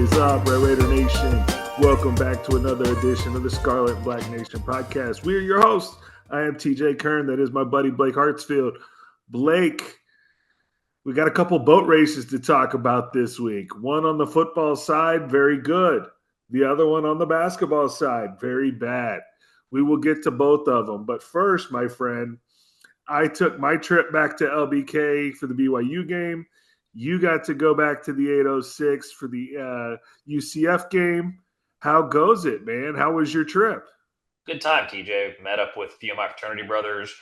is up, Red Raider Nation? Welcome back to another edition of the Scarlet and Black Nation podcast. We are your hosts. I am TJ Kern. That is my buddy Blake Hartsfield. Blake, we got a couple boat races to talk about this week. One on the football side, very good. The other one on the basketball side, very bad. We will get to both of them. But first, my friend, I took my trip back to LBK for the BYU game. You got to go back to the 806 for the UCF game. How goes it, man? How was your trip? Good time, TJ. Met up with a few of my fraternity brothers.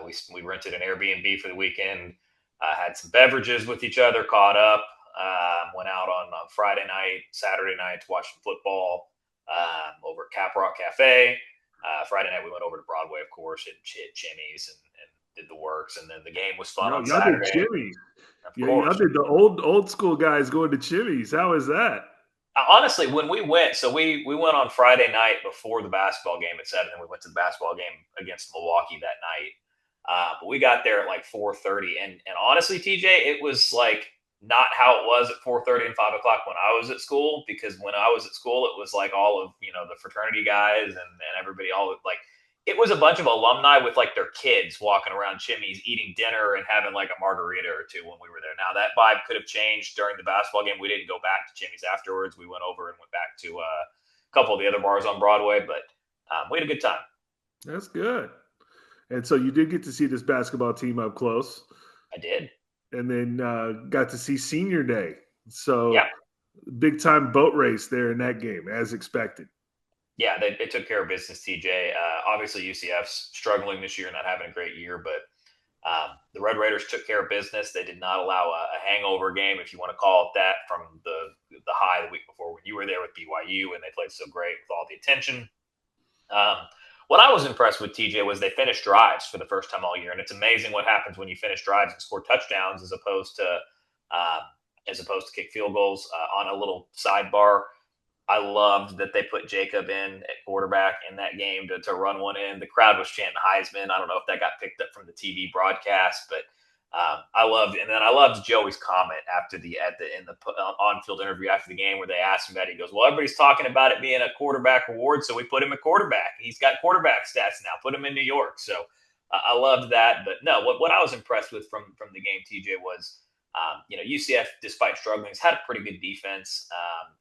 We rented an Airbnb for the weekend. Had some beverages with each other, caught up. Went out on Friday night, Saturday night to watch some football over at Cap Rock Cafe. Friday night we went over to Broadway, of course, and hit Chimmy's and did the works. And then the game was fun on Saturday. Y'all did Chimmy's. Yeah, y'all did the old school guys going to Chimmy's. How is that? Honestly, when we went, so we went on Friday night before the basketball game at 7, and we went to the basketball game against Milwaukee that night. But we got there at like 4:30, and honestly, TJ, it was like not how it was at 4:30 and 5 o'clock when I was at school, because when I was at school, it was like all of the fraternity guys and everybody, all like. It was a bunch of alumni with like their kids walking around Chimmy's, eating dinner and having like a margarita or two when we were there. Now that vibe could have changed during the basketball game. We didn't go back to Chimmy's afterwards. We went over and went back to a couple of the other bars on Broadway, but we had a good time. That's good. And so you did get to see this basketball team up close. I did. And then got to see senior day. So yeah. Big time boat race there in that game, as expected. Yeah, they took care of business, TJ. Obviously, UCF's struggling this year, not having a great year, but the Red Raiders took care of business. They did not allow a hangover game, if you want to call it that, from the high the week before when you were there with BYU, and they played so great with all the attention. What I was impressed with, TJ, was they finished drives for the first time all year, and it's amazing what happens when you finish drives and score touchdowns as opposed to kick field goals. On a little sidebar, I loved that they put Jacob in at quarterback in that game to run one in. The crowd was chanting Heisman. I don't know if that got picked up from the TV broadcast, but I loved Joey's comment after in the on-field interview after the game where they asked him that. He goes, "Well, everybody's talking about it being a quarterback award, so we put him at quarterback. He's got quarterback stats now. Put him in New York." So I loved that. But no, what I was impressed with from the game, TJ, was UCF, despite struggling, has had a pretty good defense.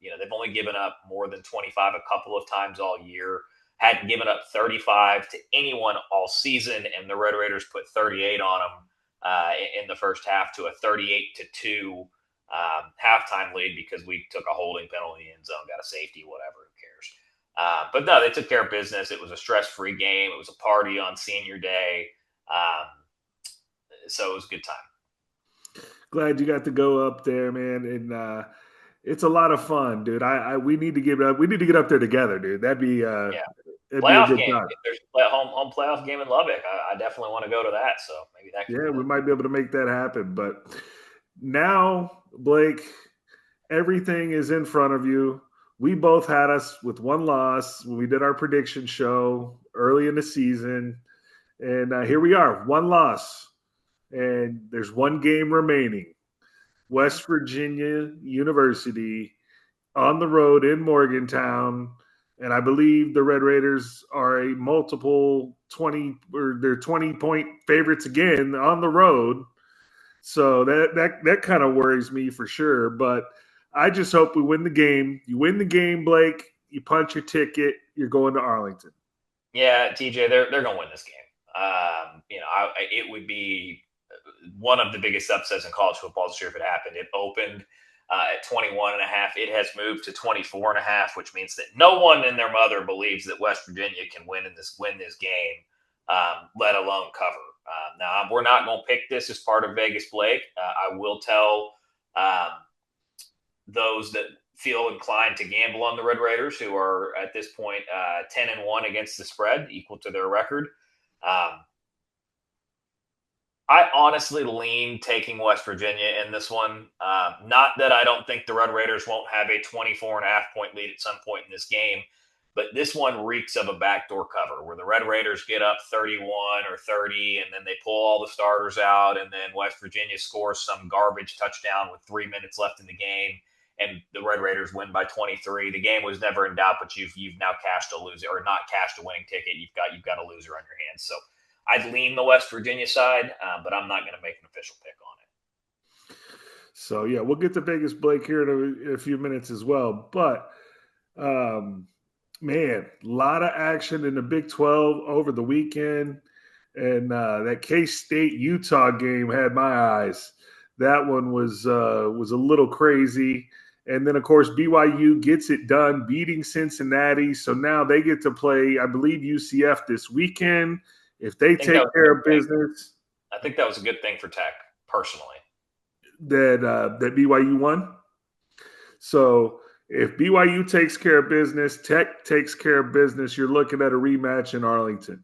They've only given up more than 25 a couple of times all year. Hadn't given up 35 to anyone all season, and the Red Raiders put 38 on them in the first half to a 38-2 halftime lead because we took a holding penalty in the end zone, got a safety, whatever, who cares? But no, they took care of business. It was a stress-free game. It was a party on senior day. So it was a good time. Glad you got to go up there, man, and it's a lot of fun, dude. We need to get up there together, dude. That'd be playoff be a good game. time. If there's a home playoff game in Lubbock, I definitely want to go to that. So maybe that. We might be able to make that happen. But now, Blake, everything is in front of you. We both had us with one loss when we did our prediction show early in the season, and here we are, one loss. And there's one game remaining. West Virginia University on the road in Morgantown. And I believe the Red Raiders are a multiple 20-point favorites again on the road. So that kind of worries me for sure. But I just hope we win the game. You win the game, Blake. You punch your ticket. You're going to Arlington. Yeah, TJ, they're going to win this game. It would be one of the biggest upsets in college football this year if it happened. It opened at 21.5. It has moved to 24.5, which means that no one and their mother believes that West Virginia can win this game, let alone cover. Now, we're not going to pick this as part of Vegas, Blake. I will tell those that feel inclined to gamble on the Red Raiders, who are at this point 10-1 against the spread, equal to their record. I honestly lean taking West Virginia in this one. Not that I don't think the Red Raiders won't have a 24.5-point lead at some point in this game, but this one reeks of a backdoor cover where the Red Raiders get up 31 or 30, and then they pull all the starters out, and then West Virginia scores some garbage touchdown with 3 minutes left in the game, and the Red Raiders win by 23. The game was never in doubt, but you've now cashed a loser, or not cashed a winning ticket. You've got a loser on your hands. So I'd lean the West Virginia side, but I'm not going to make an official pick on it. So yeah, we'll get to Vegas, Blake, here in a few minutes as well. But man, a lot of action in the Big 12 over the weekend. And that K-State Utah game had my eyes. That one was a little crazy. And then, of course, BYU gets it done, beating Cincinnati. So now they get to play, I believe, UCF this weekend. If they take care of business. I think that was a good thing for Tech, personally. That BYU won. So if BYU takes care of business, Tech takes care of business, you're looking at a rematch in Arlington.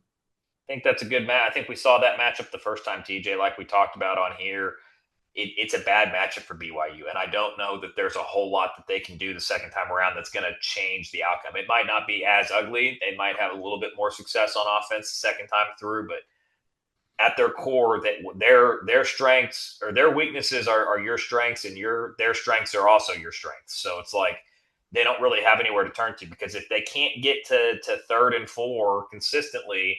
I think that's a good match. I think we saw that matchup the first time, TJ, like we talked about on here. It's a bad matchup for BYU, and I don't know that there's a whole lot that they can do the second time around that's going to change the outcome. It might not be as ugly. They might have a little bit more success on offense the second time through, but at their core, that their strengths or their weaknesses are your strengths, and their strengths are also your strengths. So it's like they don't really have anywhere to turn to, because if they can't get to 3rd and 4 consistently,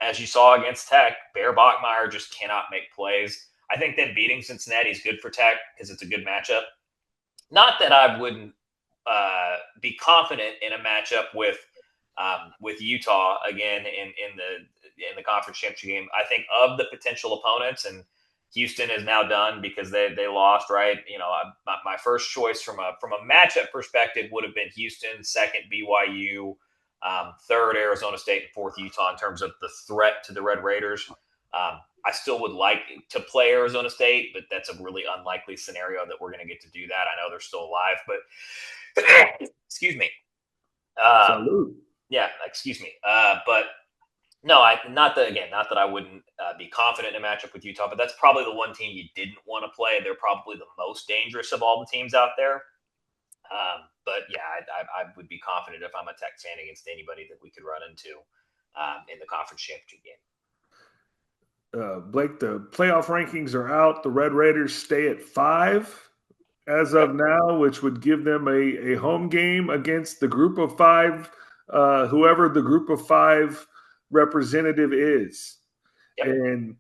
as you saw against Tech, Bear Bachmeier just cannot make plays. I think then beating Cincinnati is good for Tech because it's a good matchup. Not that I wouldn't be confident in a matchup with Utah again in the conference championship game. I think of the potential opponents, and Houston is now done because they lost, right? My first choice from a matchup perspective would have been Houston, second BYU, third Arizona State, and fourth Utah in terms of the threat to the Red Raiders. I still would like to play Arizona State, but that's a really unlikely scenario that we're going to get to do that. I know they're still alive, but excuse me. Yeah, excuse me. But no, not that I wouldn't be confident in a matchup with Utah, but that's probably the one team you didn't want to play. They're probably the most dangerous of all the teams out there. But yeah, I would be confident if I'm a Tech fan against anybody that we could run into in the conference championship game. Blake, the playoff rankings are out. The Red Raiders stay at 5 as of now, which would give them a home game against the group of 5, whoever the group of 5 representative is. Yep. And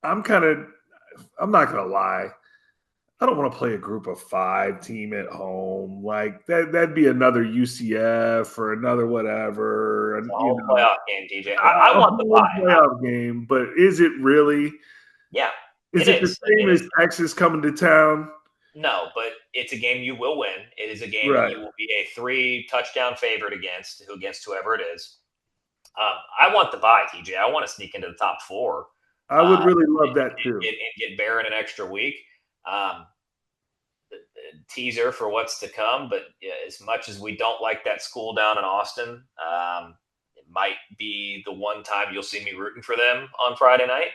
I'm not going to lie. I don't want to play a group of 5 team at home. Like that'd be another UCF or another whatever. It's a whole playoff game, DJ. I want the playoff game, but is it really? Yeah. Is it the same as Texas coming to town? No, but it's a game you will win. It is a game that you will be a 3-touchdown favorite against whoever it is. I want the bye, TJ. I want to sneak into the top 4. I would really love that too. And get Barron an extra week. Teaser for what's to come, but as much as we don't like that school down in Austin, it might be the one time you'll see me rooting for them on Friday night.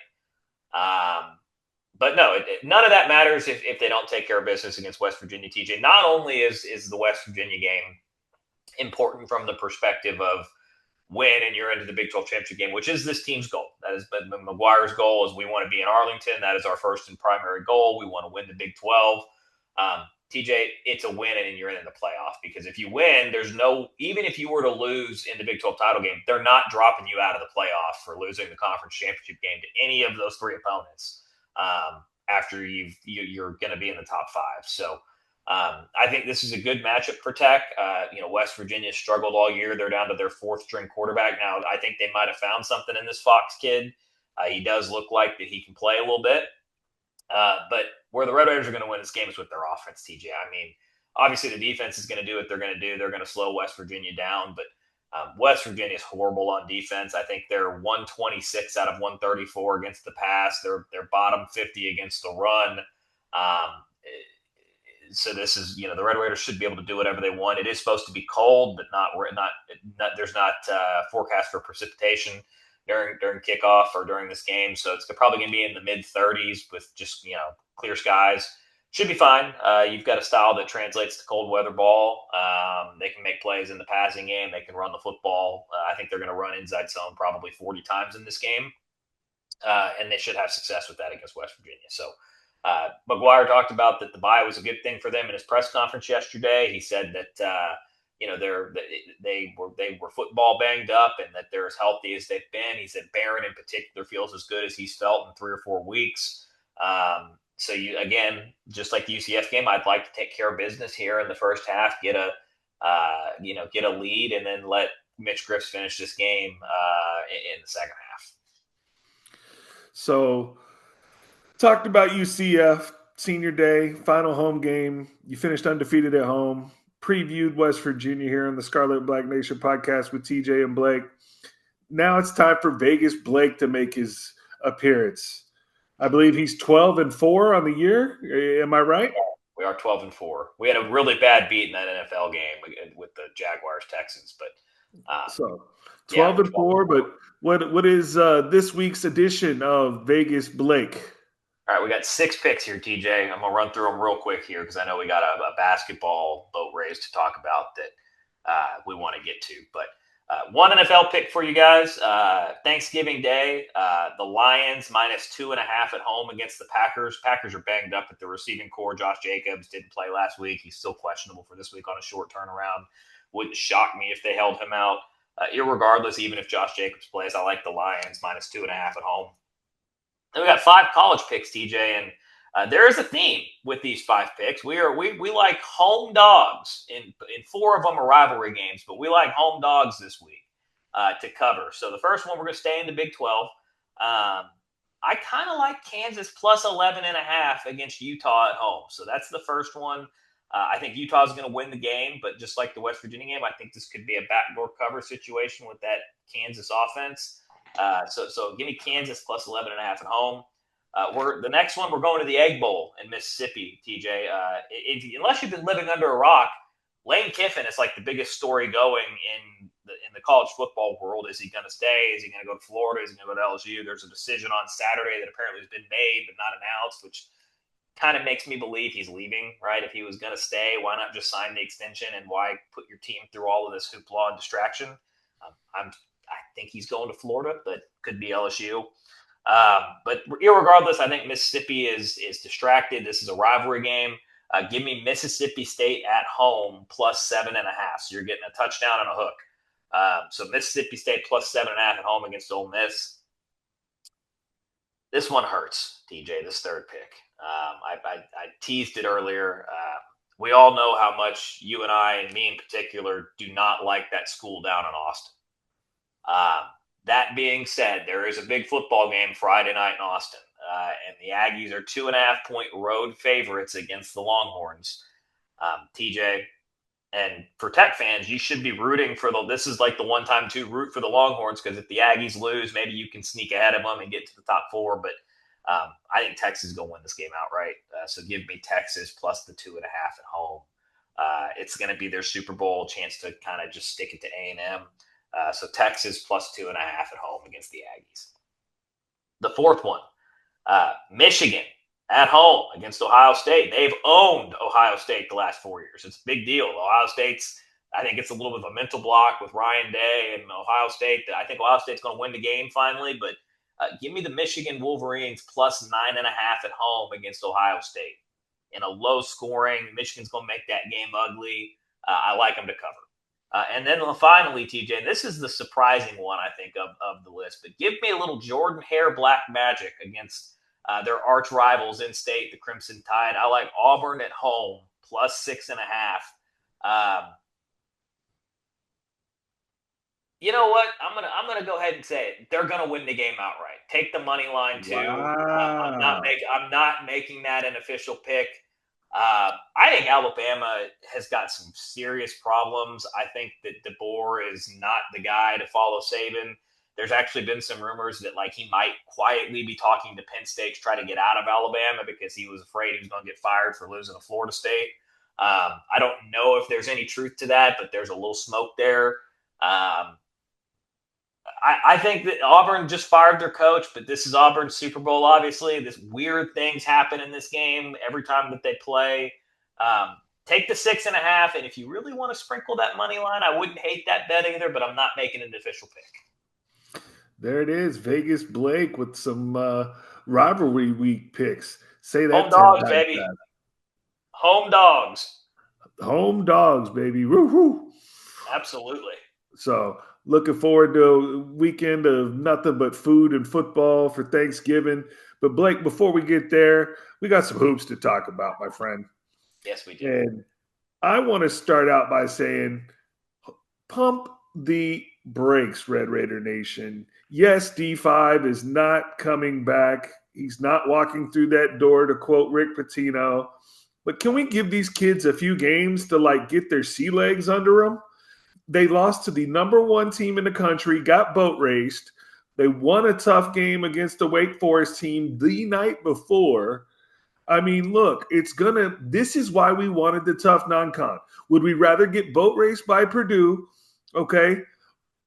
But no, none of that matters if they don't take care of business against West Virginia, TJ. Not only is the West Virginia game important from the perspective of win and you're into the Big 12 championship game, which is this team's goal. That has been McGuire's goal, is we want to be in Arlington. That is our first and primary goal. We want to win the Big 12. TJ, it's a win and you're in the playoff, because if you win, even if you were to lose in the Big 12 title game, they're not dropping you out of the playoff for losing the conference championship game to any of those 3 opponents after you're going to be in the top 5. So I think this is a good matchup for Tech. West Virginia struggled all year. They're down to their 4th string quarterback. Now, I think they might have found something in this Fox kid. He does look like that he can play a little bit. But where the Red Raiders are going to win this game is with their offense, TJ. I mean, obviously the defense is going to do what they're going to do. They're going to slow West Virginia down, but West Virginia is horrible on defense. I think they're 126 out of 134 against the pass. They're bottom 50 against the run. So this is, the Red Raiders should be able to do whatever they want. It is supposed to be cold, but there's not forecast for precipitation during kickoff or during this game. So it's probably going to be in the mid-30s with just, clear skies. Should be fine. You've got a style that translates to cold weather ball. They can make plays in the passing game. They can run the football. I think they're going to run inside zone probably 40 times in this game. And they should have success with that against West Virginia. So McGuire talked about that the bye was a good thing for them in his press conference yesterday. He said that they were football banged up and that they're as healthy as they've been. He said Barron in particular feels as good as he's felt in 3 or 4 weeks. So you again, just like the UCF game, I'd like to take care of business here in the first half, get a lead, and then let Mitch Griffs finish this game in the second half. So, talked about UCF, senior day, final home game. You finished undefeated at home. Previewed West Virginia here on the Scarlet Black Nation podcast with TJ and Blake. Now it's time for Vegas Blake to make his appearance. I believe he's 12-4 on the year. Am I right? We are 12-4. We had a really bad beat in that NFL game with the Jaguars Texans, but so 12-4. Yeah, but what is this week's edition of Vegas Blake? All right, we got 6 picks here, TJ. I'm going to run through them real quick here because I know we got a basketball boat race to talk about that we want to get to. But one NFL pick for you guys. Thanksgiving Day, the Lions -2.5 at home against the Packers. Packers are banged up at the receiving core. Josh Jacobs didn't play last week. He's still questionable for this week on a short turnaround. Wouldn't shock me if they held him out. Irregardless, even if Josh Jacobs plays, I like the Lions -2.5 at home. Then we got 5 college picks, TJ, and there is a theme with these 5 picks. We like home dogs. In 4 of them are rivalry games, but we like home dogs this week to cover. So the first one, we're going to stay in the Big 12. I kind of like Kansas +11.5 against Utah at home. So that's the first one. I think Utah is going to win the game, but just like the West Virginia game, I think this could be a backdoor cover situation with that Kansas offense. So give me Kansas +11.5 at home. The next one, we're going to the Egg Bowl in Mississippi, TJ. Unless you've been living under a rock, Lane Kiffin is like the biggest story going in the college football world. Is he going to stay? Is he going to go to Florida? Is he going to go to LSU? There's a decision on Saturday that apparently has been made but not announced, which kind of makes me believe he's leaving, right? If he was going to stay, why not just sign the extension and why put your team through all of this hoopla and distraction? I think he's going to Florida, but could be LSU. But irregardless, I think Mississippi is distracted. This is a rivalry game. Give me Mississippi State at home +7.5. So you're getting a touchdown and a hook. So Mississippi State +7.5 at home against Ole Miss. This one hurts, TJ, this third pick. I teased it earlier. We all know how much you and I, and me in particular, do not like that school down in Austin. That being said, there is a big football game Friday night in Austin, and the Aggies are 2.5-point road favorites against the Longhorns. TJ, and for Tech fans, you should be rooting for this is like the one time to root for the Longhorns, because if the Aggies lose, maybe you can sneak ahead of them and get to the top 4. But I think Texas is going to win this game outright. So give me Texas plus the 2.5 at home. It's going to be their Super Bowl chance to kind of just stick it to A&M. So Texas +2.5 at home against the Aggies. The fourth one, Michigan at home against Ohio State. They've owned Ohio State the last 4 years. It's a big deal. Ohio State's, I think it's a little bit of a mental block with Ryan Day and Ohio State. I think Ohio State's going to win the game finally, but give me the Michigan Wolverines +9.5 at home against Ohio State. In a low scoring, Michigan's going to make that game ugly. I like them to cover. And then finally, TJ, this is the surprising one, I think, of the list. But give me a little Jordan Hare Black Magic against their arch rivals in state, the Crimson Tide. I like Auburn at home +6.5. You know what? I'm gonna go ahead and say it. They're gonna win the game outright. Take the money line too. Wow. I'm not making that an official pick. I think Alabama has got some serious problems. I think that DeBoer is not the guy to follow Saban. There's actually been some rumors that he might quietly be talking to Penn State to try to get out of Alabama because he was afraid he was going to get fired for losing to Florida State. I don't know if there's any truth to that, but there's a little smoke there. I think that Auburn just fired their coach, but this is Auburn's Super Bowl, obviously. This weird things happen in this game every time that they play. Take the 6.5, and if you really want to sprinkle that money line, I wouldn't hate that bet either, but I'm not making an official pick. There it is, Vegas Blake with some rivalry week picks. Say Home that 10 dogs, times baby. fast. Home dogs. Home dogs, baby. Woo-hoo. Absolutely. So looking forward to a weekend of nothing but food and football for Thanksgiving. But Blake, before we get there, we got some hoops to talk about, my friend. Yes, we do. And I want to start out by saying, pump the brakes, Red Raider Nation. Yes, D5 is not coming back. He's not walking through that door, to quote Rick Pitino. But can we give these kids a few games to like get their sea legs under them? They lost to the number one team in the country, got boat raced. They won a tough game against the Wake Forest team the night before. I mean, look, this is why we wanted the tough non-con. Would we rather get boat raced by Purdue, okay,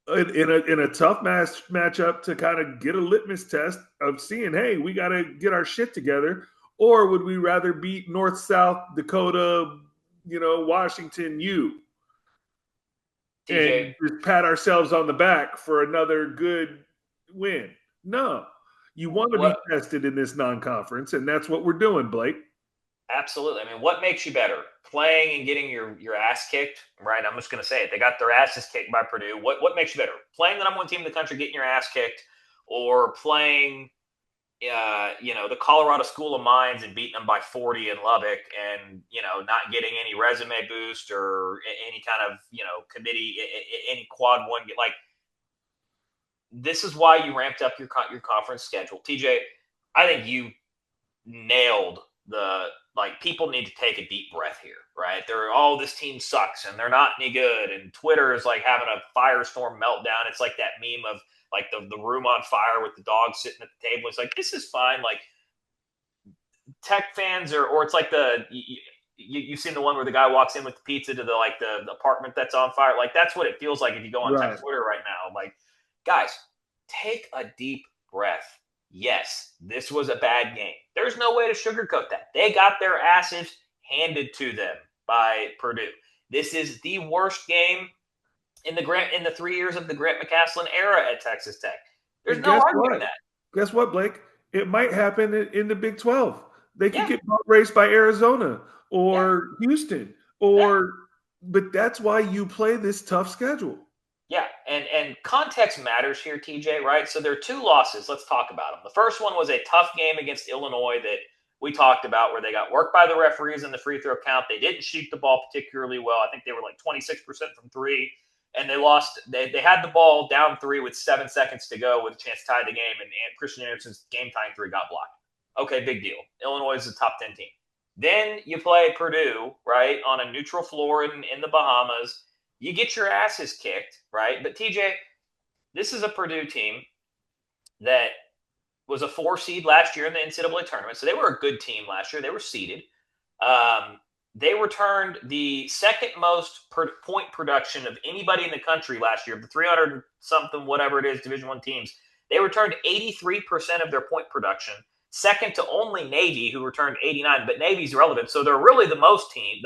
in a tough matchup to kind of get a litmus test of seeing, hey, we got to get our shit together, or would we rather beat North, South Dakota, Washington U TJ, and just pat ourselves on the back for another good win? No. You want to be what tested in this non-conference, and that's what we're doing, Blake. absolutely. I mean, what makes you better? Playing and getting your ass kicked, right? I'm just gonna say it. They got their asses kicked by Purdue. What makes you better? Playing the number one team in the country, getting your ass kicked, or playing the Colorado School of Mines and beating them by 40 in Lubbock and, not getting any resume boost or any kind of, committee, any quad one. Like, this is why you ramped up your conference schedule. TJ, I think you nailed people need to take a deep breath here, right? This team sucks and they're not any good. And Twitter is like having a firestorm meltdown. It's like that meme of like the room on fire with the dog sitting at the table. It's like, this is fine. Like, Tech fans or it's like you've seen the one where the guy walks in with the pizza to the apartment that's on fire. Like, that's what it feels like if you go on Tech Twitter right now. Like, guys, take a deep breath. Yes, this was a bad game. There's no way to sugarcoat that. They got their asses handed to them by Purdue. This is the worst game in the 3 years of the Grant McCasland era at Texas Tech. There's no arguing that. Guess what, Blake? It might happen in the Big 12. They could get raced by Arizona or Houston but that's why you play this tough schedule. Yeah, and context matters here, TJ, right? So there are two losses. Let's talk about them. The first one was a tough game against Illinois that we talked about where they got worked by the referees in the free throw count. They didn't shoot the ball particularly well. I think they were like 26% from three, and they lost. They had the ball down three with 7 seconds to go with a chance to tie the game, and Christian Anderson's game-tying three got blocked. Okay, big deal. Illinois is a top 10 team. Then you play Purdue, right, on a neutral floor in the Bahamas. You get your asses kicked, right? But TJ, this is a Purdue team that was a 4 seed last year in the NCAA tournament. So they were a good team last year. They were seeded. They returned the second most point production of anybody in the country last year, the 300 something, whatever it is, Division I teams. They returned 83% of their point production, second to only Navy, who returned 89. But Navy's relevant, so they're really the most team.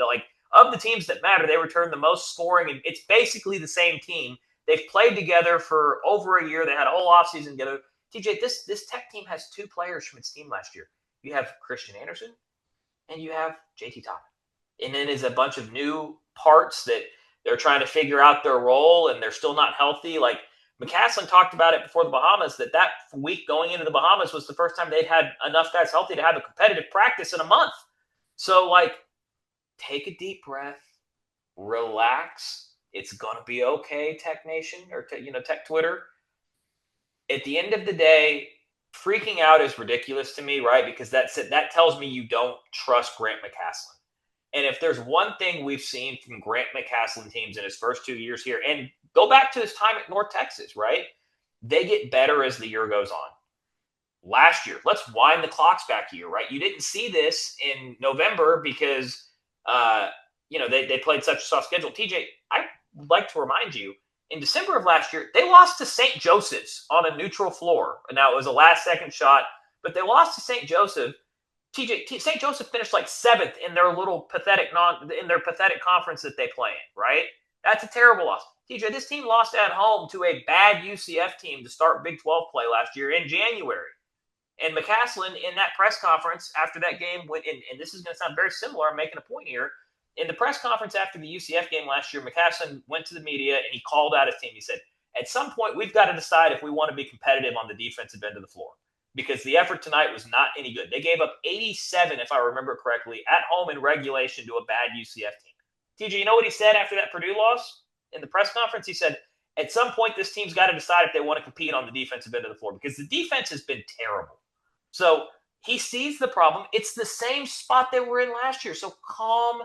Of the teams that matter, they return the most scoring, and it's basically the same team. They've played together for over a year. They had a whole offseason together. TJ, this Tech team has 2 players from its team last year. You have Christian Anderson, and you have JT Toppin. And then there's a bunch of new parts that they're trying to figure out their role, and they're still not healthy. Like, McCasland talked about it before the Bahamas, that week going into the Bahamas was the first time they'd had enough guys healthy to have a competitive practice in a month. So, take a deep breath, relax. It's going to be okay, Tech Nation, or Tech Twitter. At the end of the day, freaking out is ridiculous to me, right? Because that tells me you don't trust Grant McCasland. And if there's one thing we've seen from Grant McCasland teams in his first 2 years here, and go back to his time at North Texas, right? They get better as the year goes on. Last year, let's wind the clocks back a year, right? You didn't see this in November because they played such a soft schedule. TJ, I would like to remind you, in December of last year, they lost to St. Joseph's on a neutral floor. Now, it was a last-second shot, but they lost to St. Joseph. TJ, St. Joseph finished like 7th in their little pathetic conference that they play in, right? That's a terrible loss. TJ, this team lost at home to a bad UCF team to start Big 12 play last year in January. And McCaslin in that press conference after that game went, and this is going to sound very similar. I'm making a point here. In the press conference after the UCF game last year, McCaslin went to the media and he called out his team. He said, at some point, we've got to decide if we want to be competitive on the defensive end of the floor because the effort tonight was not any good. They gave up 87, if I remember correctly, at home in regulation to a bad UCF team. TJ, you know what he said after that Purdue loss in the press conference? He said, at some point, this team's got to decide if they want to compete on the defensive end of the floor because the defense has been terrible. So he sees the problem. It's the same spot they were in last year. So calm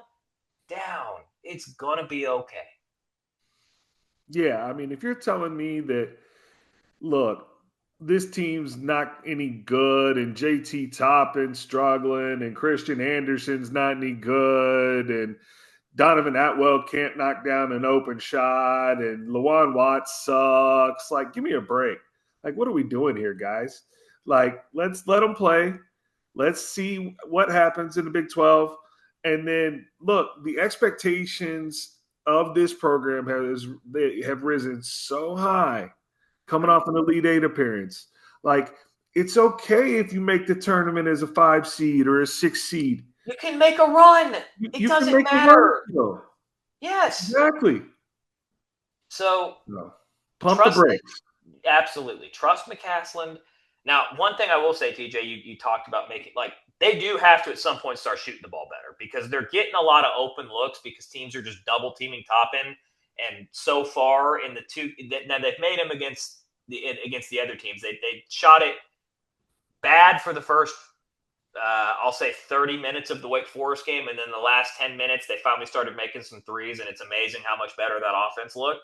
down. It's going to be okay. Yeah, I mean, if you're telling me that, look, this team's not any good, and JT Toppin's struggling, and Christian Anderson's not any good, and Donovan Atwell can't knock down an open shot, and Lawan Watts sucks. Like, give me a break. Like, what are we doing here, guys? Like, let's let them play. Let's see what happens in the Big 12. And then, look, the expectations of this program have risen so high coming off an Elite Eight appearance. Like, it's okay if you make the tournament as a 5 seed or a 6 seed. You can make a run. It doesn't matter. Yes. Exactly. So, pump the brakes. Absolutely. Trust McCaslin. Now, one thing I will say, TJ, you talked about making, like, they do have to at some point start shooting the ball better because they're getting a lot of open looks because teams are just double teaming Toppin. And so far in the two, now they've made them against the other teams. They shot it bad for the first, I'll say 30 minutes of the Wake Forest game. And then the last 10 minutes, they finally started making some threes. And it's amazing how much better that offense looked.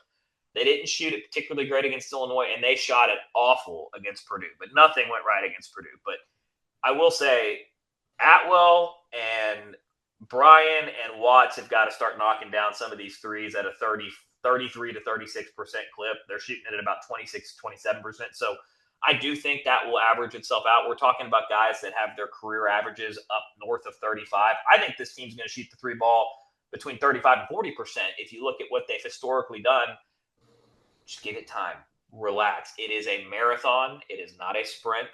They didn't shoot it particularly great against Illinois, and they shot it awful against Purdue. But nothing went right against Purdue. But I will say Atwell and Bryan and Watts have got to start knocking down some of these threes at a 33 to 36% clip. They're shooting it at about 26 to 27%. So I do think that will average itself out. We're talking about guys that have their career averages up north of 35. I think this team's going to shoot the three ball between 35 and 40%. If you look at what they've historically done, just give it time. Relax. It is a marathon. It is not a sprint.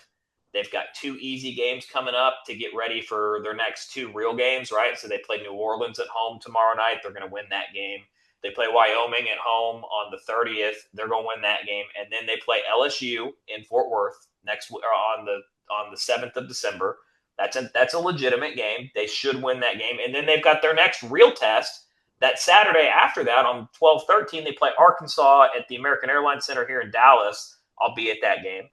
They've got 2 easy games coming up to get ready for their next 2 real games, right? So they play New Orleans at home tomorrow night. They're going to win that game. They play Wyoming at home on the 30th. They're going to win that game. And then they play LSU in Fort Worth on the 7th of December. That's a legitimate game. They should win that game. And then they've got their next real test that Saturday after that on 12/13. They play Arkansas at the American Airlines Center here in Dallas. I'll be at that game.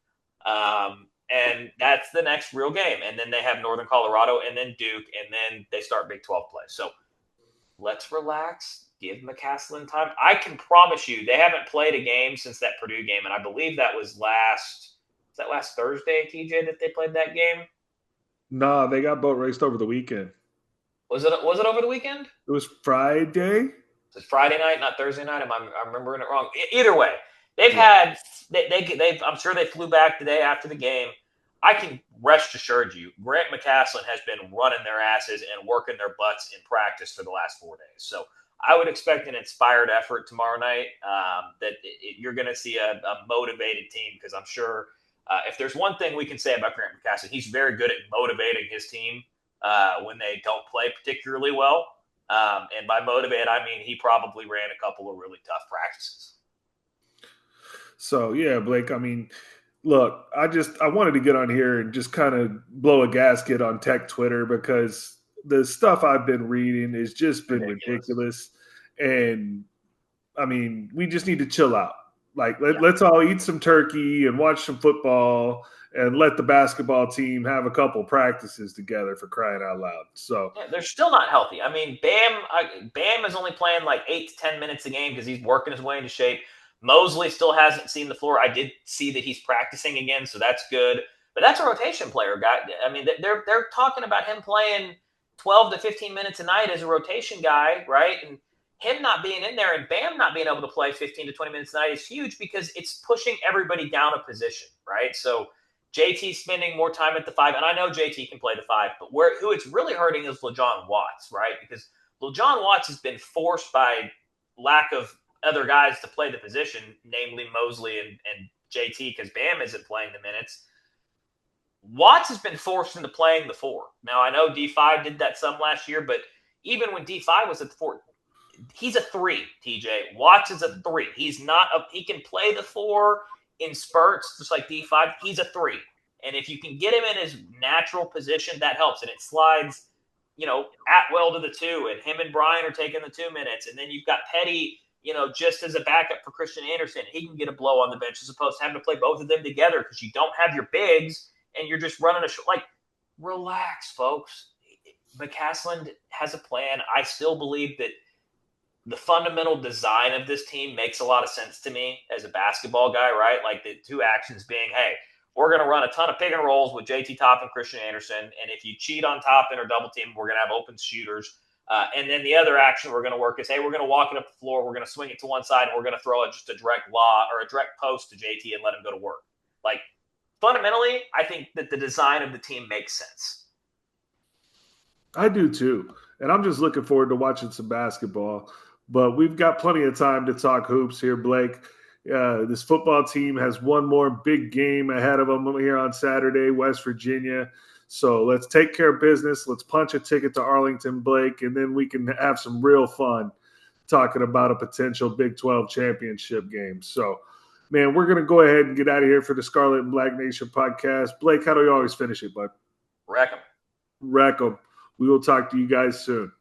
And that's the next real game. And then they have Northern Colorado and then Duke, and then they start Big 12 play. So let's relax. Give McCaslin time. I can promise you they haven't played a game since that Purdue game, and I believe that was last Thursday, TJ, that they played that game? No, they got boat raced over the weekend. Was it over the weekend? It was Friday. It's Friday night, not Thursday night. I'm remembering it wrong. Either way, they've I'm sure they flew back the day after the game. I can rest assured you, Grant McCaslin has been running their asses and working their butts in practice for the last 4 days. So I would expect an inspired effort tomorrow night. You're going to see a motivated team because I'm sure if there's one thing we can say about Grant McCaslin, he's very good at motivating his team when they don't play particularly well. And by motivate, I mean he probably ran a couple of really tough practices. So, yeah, Blake, I mean, look, I wanted to get on here and just kind of blow a gasket on Tech Twitter because the stuff I've been reading has just been ridiculous. And, I mean, we just need to chill out. Like, let's all eat some turkey and watch some football and let the basketball team have a couple practices together, for crying out loud. So they're still not healthy. I mean, Bam is only playing like 8 to 10 minutes a game because he's working his way into shape. Mosley still hasn't seen the floor. I did see that he's practicing again, so that's good. But that's a rotation player, guy. I mean, they're talking about him playing 12 to 15 minutes a night as a rotation guy, right? And him not being in there and Bam not being able to play 15 to 20 minutes a night is huge because it's pushing everybody down a position, right? So JT spending more time at the 5, and I know JT can play the 5, but who it's really hurting is LaJon Watts, right? Because LaJon Watts has been forced by lack of other guys to play the position, namely Mosley and JT, because Bam isn't playing the minutes. Watts has been forced into playing the 4. Now, I know D5 did that some last year, but even when D5 was at the 4, he's a 3, TJ. Watts is a 3. He's not he can play the 4 in spurts, just like D5. He's a 3. And if you can get him in his natural position, that helps. And it slides, Atwell to the 2, and him and Brian are taking the 2 minutes. And then you've got Petty, just as a backup for Christian Anderson. He can get a blow on the bench as opposed to having to play both of them together because you don't have your bigs and you're just running a show. Like, relax, folks. McCasland has a plan. I still believe that the fundamental design of this team makes a lot of sense to me as a basketball guy, right? Like the 2 actions being, hey, we're going to run a ton of pick and rolls with JT Toppin and Christian Anderson. And if you cheat on Toppin or double team, we're going to have open shooters. And then the other action we're going to work is, hey, we're going to walk it up the floor. We're going to swing it to one side, and we're going to throw it just a direct law or a direct post to JT and let him go to work. Like, fundamentally, I think that the design of the team makes sense. I do too. And I'm just looking forward to watching some basketball. But we've got plenty of time to talk hoops here, Blake. This football team has one more big game ahead of them here on Saturday, West Virginia. So let's take care of business. Let's punch a ticket to Arlington, Blake, and then we can have some real fun talking about a potential Big 12 championship game. So, man, we're going to go ahead and get out of here for the Scarlet and Black Nation podcast. Blake, how do you always finish it, bud? Wreck 'em. Wreck 'em. We will talk to you guys soon.